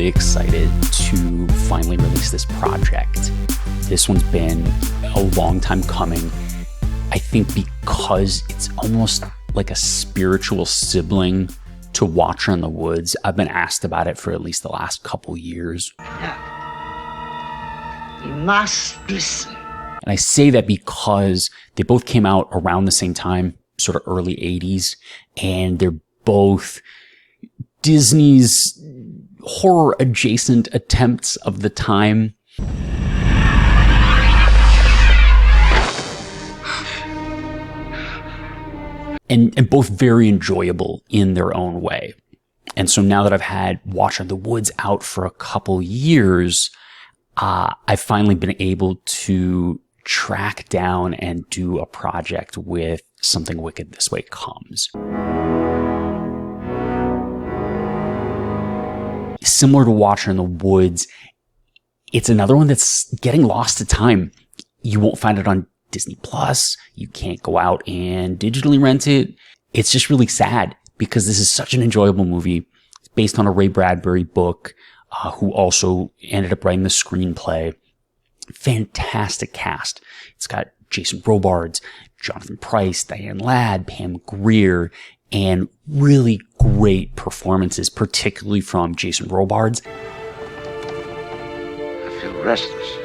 really excited to finally release this project. This one's been a long time coming. I think because it's almost like a spiritual sibling to Watcher in the Woods. I've been asked about it for at least the last couple years. No. You must listen. And I say that because they both came out around the same time, sort of early 80s, and they're both Disney's horror-adjacent attempts of the time. And both very enjoyable in their own way. And so now that I've had Watcher in the Woods out for a couple years, I've finally been able to track down and do a project with Something Wicked This Way Comes. Similar to Watcher in the Woods, it's another one that's getting lost to time. You won't find it on Disney Plus. You can't go out and digitally rent it. It's just really sad because this is such an enjoyable movie. It's based on a Ray Bradbury book, who also ended up writing the screenplay. Fantastic cast. It's got Jason Robards, Jonathan Pryce, Diane Ladd, Pam Grier, and really great performances, particularly from Jason Robards. I feel restless.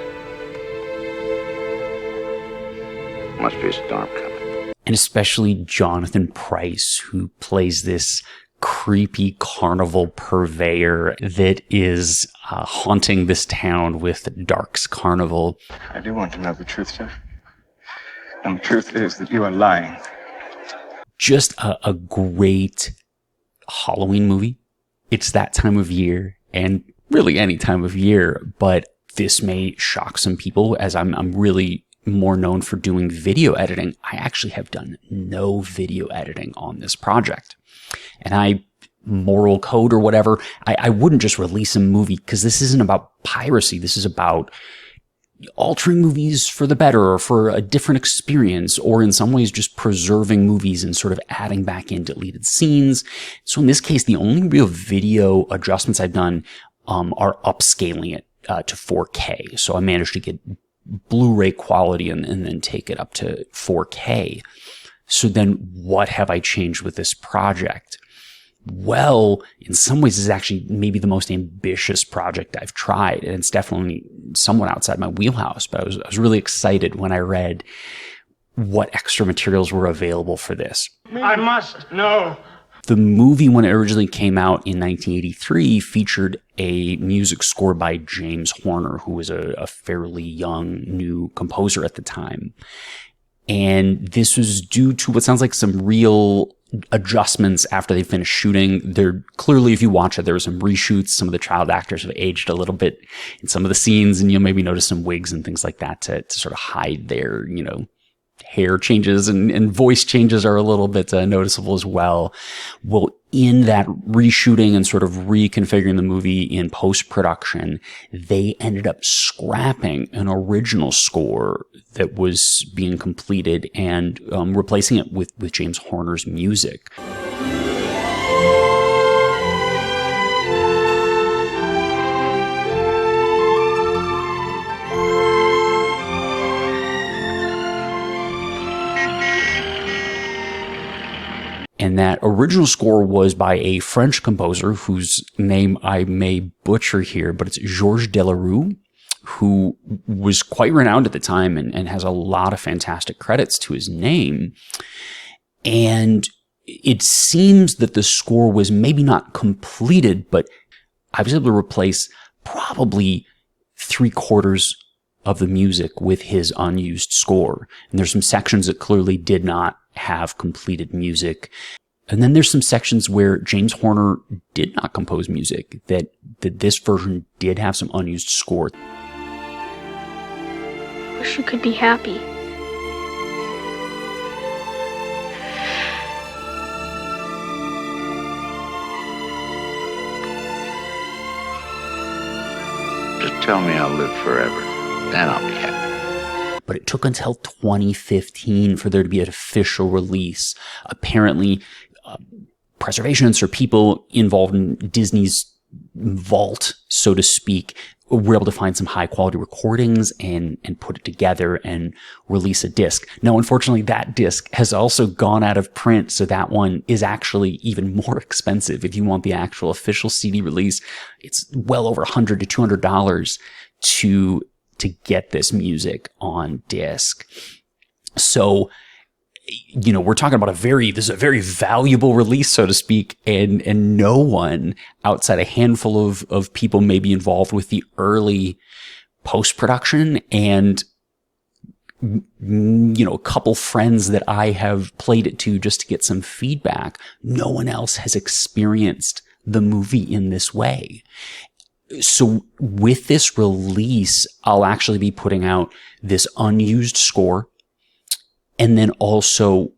Must be a storm coming. And especially Jonathan Pryce, who plays this creepy carnival purveyor that is haunting this town with Dark's Carnival. I do want to know the truth, sir. And the truth is that you are lying. Just a great Halloween movie. It's that time of year, and really any time of year, but this may shock some people as I'm really more known for doing video editing. I actually have done no video editing on this project. And moral code or whatever, I wouldn't just release a movie because this isn't about piracy. This is about altering movies for the better or for a different experience, or in some ways just preserving movies and sort of adding back in deleted scenes. So in this case, the only real video adjustments I've done are upscaling it to 4K. So I managed to get Blu-ray quality and then take it up to 4K. So then what have I changed with this project? Well, in some ways, this is actually maybe the most ambitious project I've tried, and it's definitely somewhat outside my wheelhouse, but I was really excited when I read what extra materials were available for this. I must know. The movie, when it originally came out in 1983, featured a music score by James Horner, who was a fairly young, new composer at the time. And this was due to what sounds like some real adjustments after they finished shooting. There clearly, if you watch it, there were some reshoots. Some of the child actors have aged a little bit in some of the scenes, and you'll maybe notice some wigs and things like that to sort of hide their, hair changes and voice changes are a little bit noticeable as well. Well, in that reshooting and sort of reconfiguring the movie in post-production, they ended up scrapping an original score that was being completed and replacing it with James Horner's music. And that original score was by a French composer whose name I may butcher here, but it's Georges Delerue, who was quite renowned at the time and has a lot of fantastic credits to his name. And it seems that the score was maybe not completed, but I was able to replace probably 3/4 of the music with his unused score. And there's some sections that clearly did not have completed music. And then there's some sections where James Horner did not compose music, that this version did have some unused score. Wish you could be happy. Just tell me I'll live forever, then I'll be happy. But it took until 2015 for there to be an official release. Apparently, preservationists or people involved in Disney's vault, so to speak, we're able to find some high quality recordings and put it together and release a disc. Now, unfortunately, that disc has also gone out of print. So that one is actually even more expensive. If you want the actual official CD release, it's well over $100 to $200 to get this music on disc. So, you know, we're talking about this is a very valuable release, so to speak, and no one outside a handful of people may be involved with the early post-production, and, you know, a couple friends that I have played it to just to get some feedback. No one else has experienced the movie in this way. So with this release, I'll actually be putting out this unused score, and then also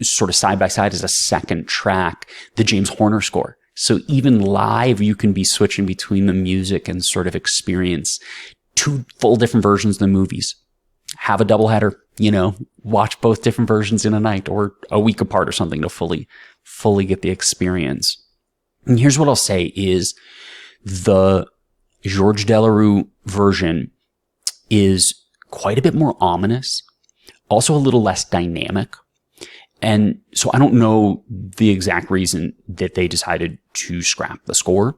sort of side by side as a second track, the James Horner score. So even live, you can be switching between the music and sort of experience two full different versions of the movies. Have a doubleheader, you know, watch both different versions in a night or a week apart or something to fully get the experience. And here's what I'll say is the Georges Delerue version is quite a bit more ominous, also a little less dynamic. And so I don't know the exact reason that they decided to scrap the score.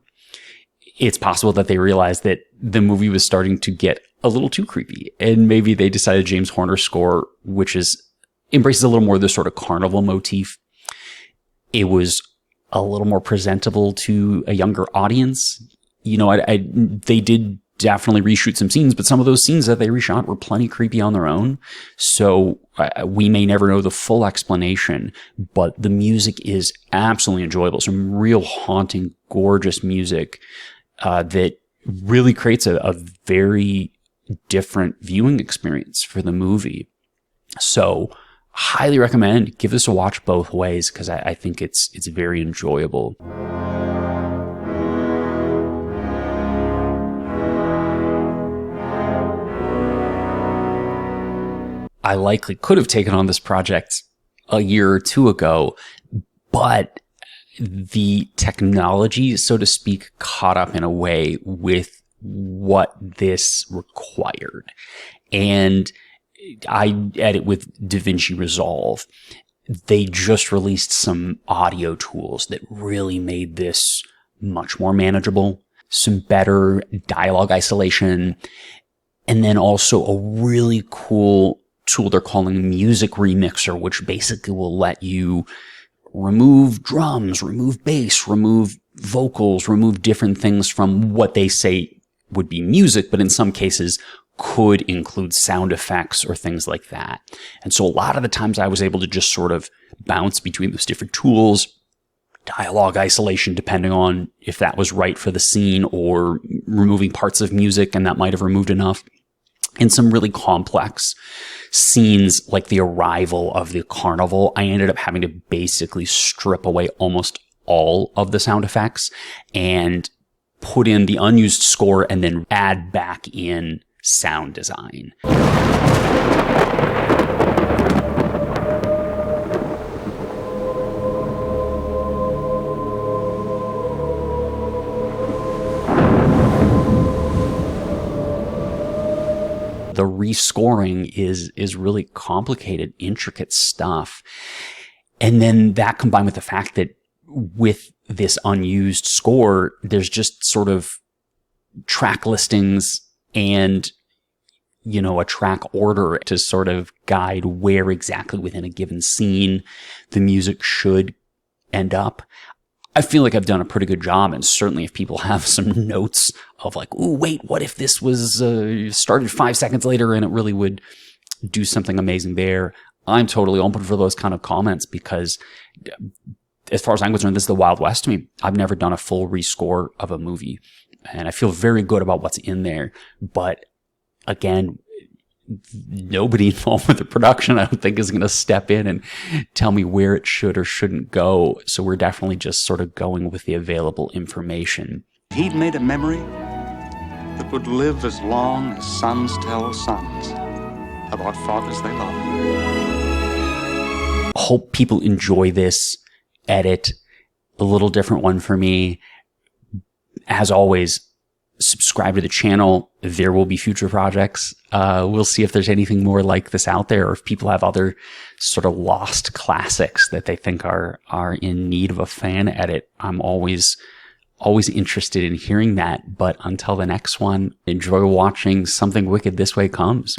It's possible that they realized that the movie was starting to get a little too creepy, and maybe they decided James Horner's score, which embraces a little more of this sort of carnival motif, it was a little more presentable to a younger audience. You know, they did definitely reshoot some scenes, but some of those scenes that they reshot were plenty creepy on their own. So we may never know the full explanation, but the music is absolutely enjoyable. Some real haunting, gorgeous music that really creates a very different viewing experience for the movie. So highly recommend, give this a watch both ways, because I think it's very enjoyable. I likely could have taken on this project a year or two ago, but the technology, so to speak, caught up in a way with what this required. And I edit with DaVinci Resolve. They just released some audio tools that really made this much more manageable, some better dialogue isolation, and then also a really cool tool they're calling Music Remixer, which basically will let you remove drums, remove bass, remove vocals, remove different things from what they say would be music, but in some cases could include sound effects or things like that. And so a lot of the times I was able to just sort of bounce between those different tools, dialogue isolation, depending on if that was right for the scene, or removing parts of music and that might have removed enough. In some really complex scenes, like the arrival of the carnival, I ended up having to basically strip away almost all of the sound effects and put in the unused score and then add back in sound design. The rescoring is really complicated, intricate stuff. And then that combined with the fact that with this unused score, there's just sort of track listings and, you know, a track order to sort of guide where exactly within a given scene the music should end up. I feel like I've done a pretty good job, and certainly if people have some notes of like, ooh, wait, what if this was started 5 seconds later and it really would do something amazing there? I'm totally open for those kind of comments, because as far as I'm concerned, this is the Wild West to me. I've never done a full rescore of a movie, and I feel very good about what's in there. But again, nobody involved with the production, I don't think, is going to step in and tell me where it should or shouldn't go. So we're definitely just sort of going with the available information. He'd made a memory that would live as long as sons tell sons about fathers they love. Hope people enjoy this edit. A little different one for me. as always, subscribe to the channel. There will be future projects. We'll see if there's anything more like this out there, or if people have other sort of lost classics that they think are in need of a fan edit. I'm always interested in hearing that. But until the next one, enjoy watching Something Wicked This Way Comes.